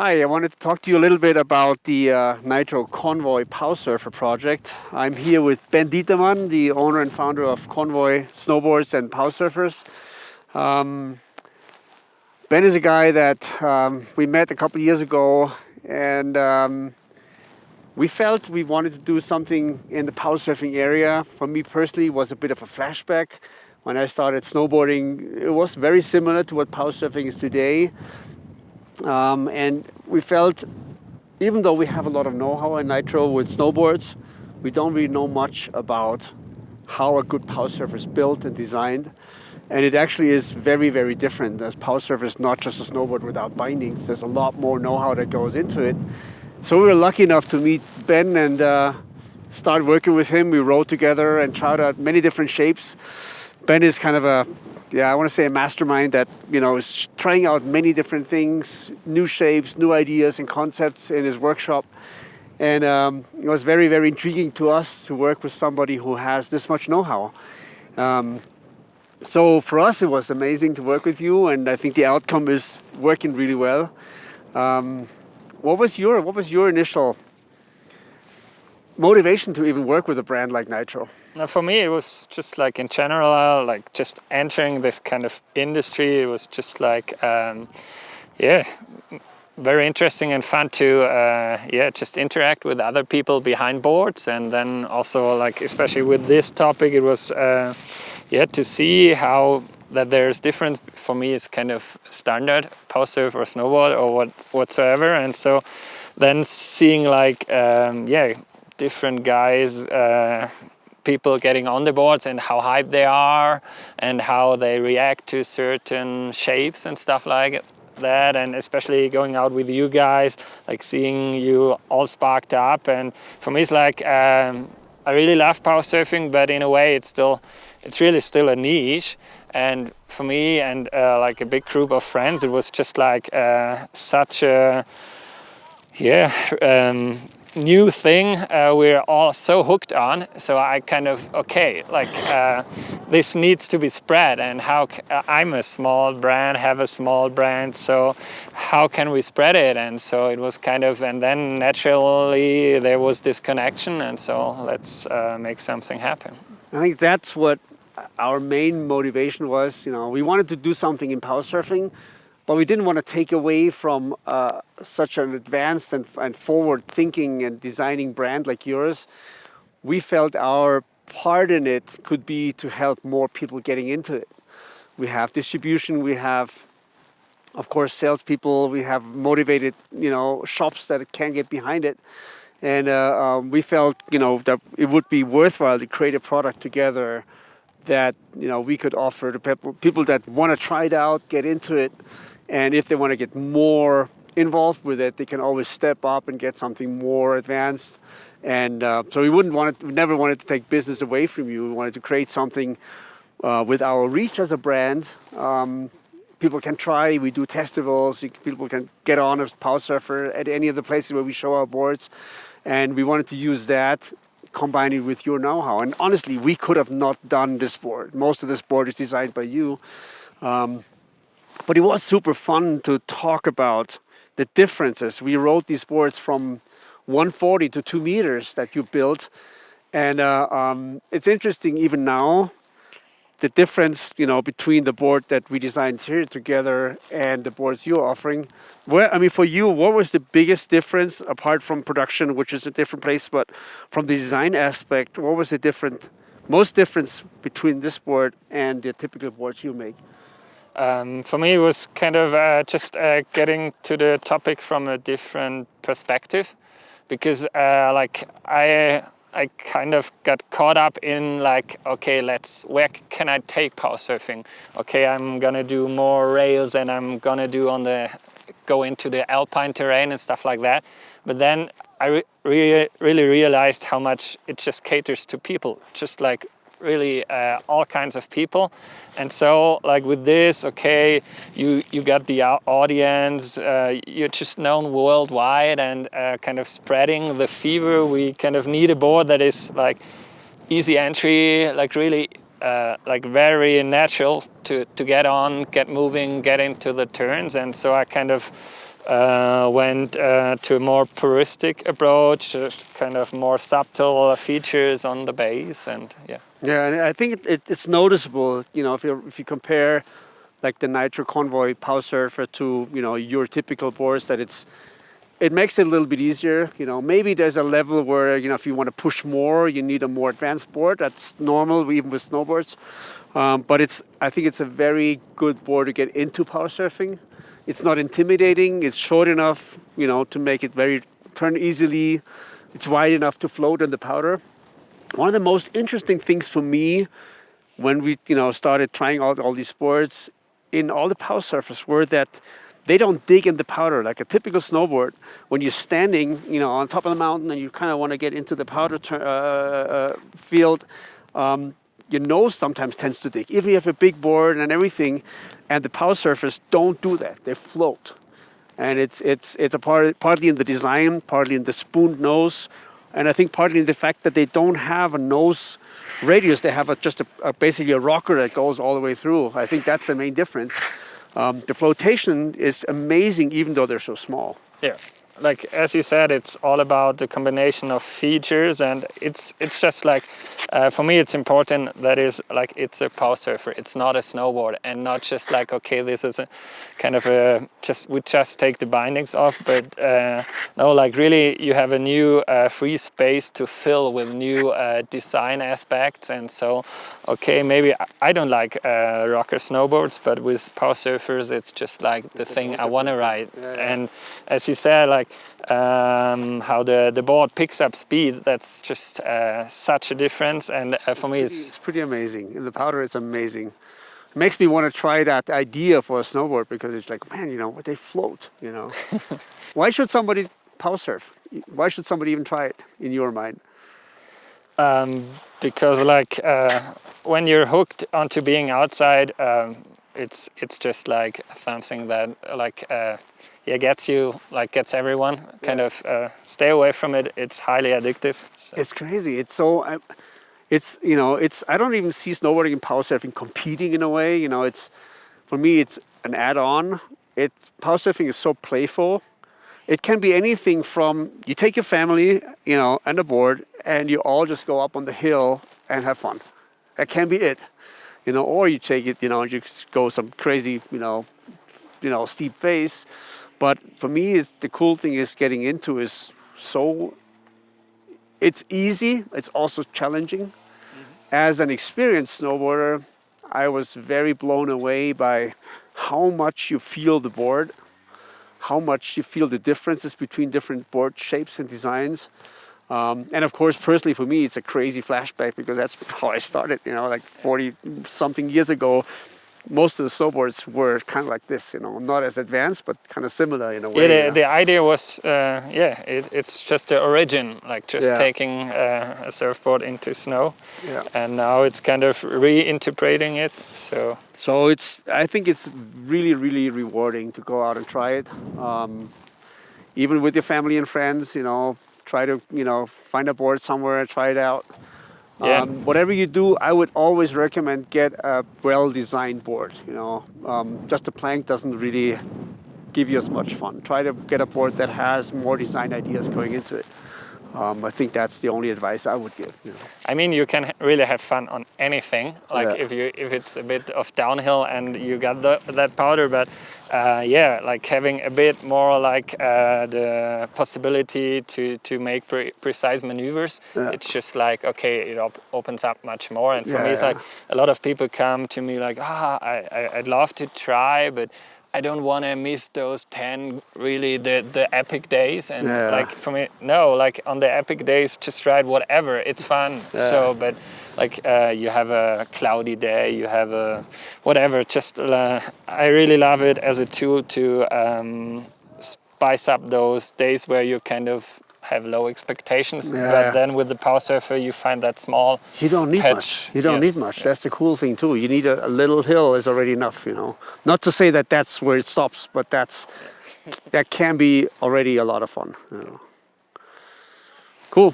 Hi, I wanted to talk to you a little bit about the Nitro Konvoi POWSURF project. I'm here with Ben Dietermann, the owner and founder of Konvoi Snowboards and POWSURFers. Ben is a guy that we met a couple of years ago, and we felt we wanted to do something in the POWSURFing area. For me personally, it was a bit of a flashback. When I started snowboarding, it was very similar to what POWSURFing is today. And we felt, even though we have a lot of know-how in Nitro with snowboards, we don't really know much about how a good POWSURF is built and designed. And it actually is very, very different, as POWSURF is not just a snowboard without bindings. There's a lot more know-how that goes into it. So we were lucky enough to meet Ben and start working with him. We rode together and tried out many different shapes. Ben is kind of a mastermind that, is trying out many different things, new shapes, new ideas and concepts in his workshop. And it was very, very intriguing to us to work with somebody who has this much know-how. So for us, it was amazing to work with you, and I think the outcome is working really well. What was your initial motivation to even work with a brand like Nitro? Now, for me, it was just like in general, like just entering this kind of industry. It was just like, very interesting and fun to, just interact with other people behind boards. And then also, like, especially with this topic, it was, to see how that there's different. For me, it's kind of standard POWSURF or snowboard or whatsoever. And so then seeing like, different guys, people getting on the boards and how hyped they are and how they react to certain shapes and stuff like that, and especially going out with you guys, like seeing you all sparked up. And for me, it's like I really love POWSURFing, but in a way it's really still a niche. And for me and like a big group of friends, it was just like such a new thing we're all so hooked on. So I kind of, this needs to be spread, and how I'm a small brand, have a small brand, so how can we spread it? And so it was kind of, and then naturally there was this connection, and so let's make something happen. I think that's what our main motivation was. We wanted to do something in POWSURFing, but we didn't want to take away from such an advanced and forward-thinking and designing brand like yours. We felt our part in it could be to help more people getting into it. We have distribution, we have, of course, salespeople, we have motivated, shops that can get behind it. And we felt, that it would be worthwhile to create a product together that, we could offer to people that want to try it out, get into it. And if they want to get more involved with it, they can always step up and get something more advanced. And so we never wanted to take business away from you. We wanted to create something with our reach as a brand. People can try. We do festivals. People can get on as POWSURFer at any of the places where we show our boards. And we wanted to use that, combine it with your know-how. And honestly, we could have not done this board. Most of this board is designed by you. But it was super fun to talk about the differences. We rode these boards from 140 to 2 meters that you built. And it's interesting even now, the difference, between the board that we designed here together and the boards you're offering. For you, what was the biggest difference, apart from production, which is a different place, but from the design aspect, what was the most difference between this board and the typical boards you make? For me, it was kind of just getting to the topic from a different perspective, because I kind of got caught up in like, okay, where can I take POWSURFing? Okay, I'm gonna do more rails and I'm gonna go into the alpine terrain and stuff like that. But then I really realized how much it just caters to people, just like really all kinds of people. And so like with this, okay, you got the audience, you're just known worldwide and kind of spreading the fever. We kind of need a board that is like easy entry, like really like very natural to get on, get moving, get into the turns. And so I kind of went to a more puristic approach, kind of more subtle features on the base, and yeah. Yeah, and I think it's noticeable. You know, if you compare like the Nitro Konvoi POWSURF to your typical boards, that it makes it a little bit easier. You know, maybe there's a level where if you want to push more, you need a more advanced board. That's normal, even with snowboards. But I think it's a very good board to get into power surfing. It's not intimidating. It's short enough, to make it turn easily. It's wide enough to float in the powder. One of the most interesting things for me when we, started trying out all these boards in all the power surfers were that they don't dig in the powder like a typical snowboard. When you're standing, on top of the mountain and you kind of want to get into the powder field, your nose sometimes tends to dig. If you have a big board and everything, and the power surfers don't do that, they float. And it's partly in the design, partly in the spooned nose, and I think partly in the fact that they don't have a nose radius. They have basically a rocker that goes all the way through. I think that's the main difference. The flotation is amazing, even though they're so small. Yeah, like as you said, it's all about the combination of features, and it's just like for me, it's important that it's a power surfer. It's not a snowboard, and not just like, okay, this is a kind of we just take the bindings off, but no, like really you have a new free space to fill with new design aspects. And so, okay, maybe I don't like rocker snowboards, but with power surfers, it's just like the thing I want to ride. Yeah. And as you said, like how the board picks up speed, that's just such a difference. And for me, it's pretty amazing. In the powder, it's amazing. It makes me want to try that idea for a snowboard, because it's like, man, they float. Why should somebody power surf? Why should somebody even try it, in your mind? Because like when you're hooked onto being outside, it's just like something that gets everyone. Kind of stay away from it. It's highly addictive. So. It's crazy. It's so. I don't even see snowboarding and power surfing competing in a way. For me, it's an add-on. Power surfing is so playful. It can be anything from you take your family, and a board, and you all just go up on the hill and have fun. That can be it, or you take it, and you go some crazy, steep face. But for me, the cool thing is getting into is so. It's easy. It's also challenging. Mm-hmm. As an experienced snowboarder, I was very blown away by how much you feel the board, how much you feel the differences between different board shapes and designs. And of course, personally for me, it's a crazy flashback, because that's how I started, like 40 something years ago. Most of the snowboards were kind of like this, not as advanced, but kind of similar in a way. Yeah, the idea was, it's just the origin, like just taking a surfboard into snow. Yeah. And now it's kind of reinterpreting it. So I think it's really, really rewarding to go out and try it. Even with your family and friends, try to, find a board somewhere, try it out. Yeah. Whatever you do, I would always recommend get a well-designed board. Just a plank doesn't really give you as much fun. Try to get a board that has more design ideas going into it. I think that's the only advice I would give. I mean, you can really have fun on anything. Like if it's a bit of downhill and you got that powder, but like having a bit more like the possibility to make precise maneuvers. Yeah. It's just like, okay, it opens up much more. And for me, it's like a lot of people come to me like, I'd love to try, but I don't want to miss those 10 really the epic days. And like for me, no, like on the epic days, just ride whatever, it's fun. So but like you have a cloudy day, you have a whatever, just I really love it as a tool to spice up those days where you kind of have low expectations, but then with the power surfer you find that small you don't need patch. Much you don't need much. That's the cool thing too. You need a little hill is already enough, not to say that that's where it stops, but that can be already a lot of fun. Cool,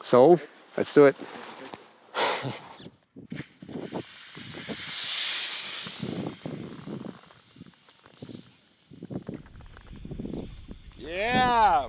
so let's do it. Yeah.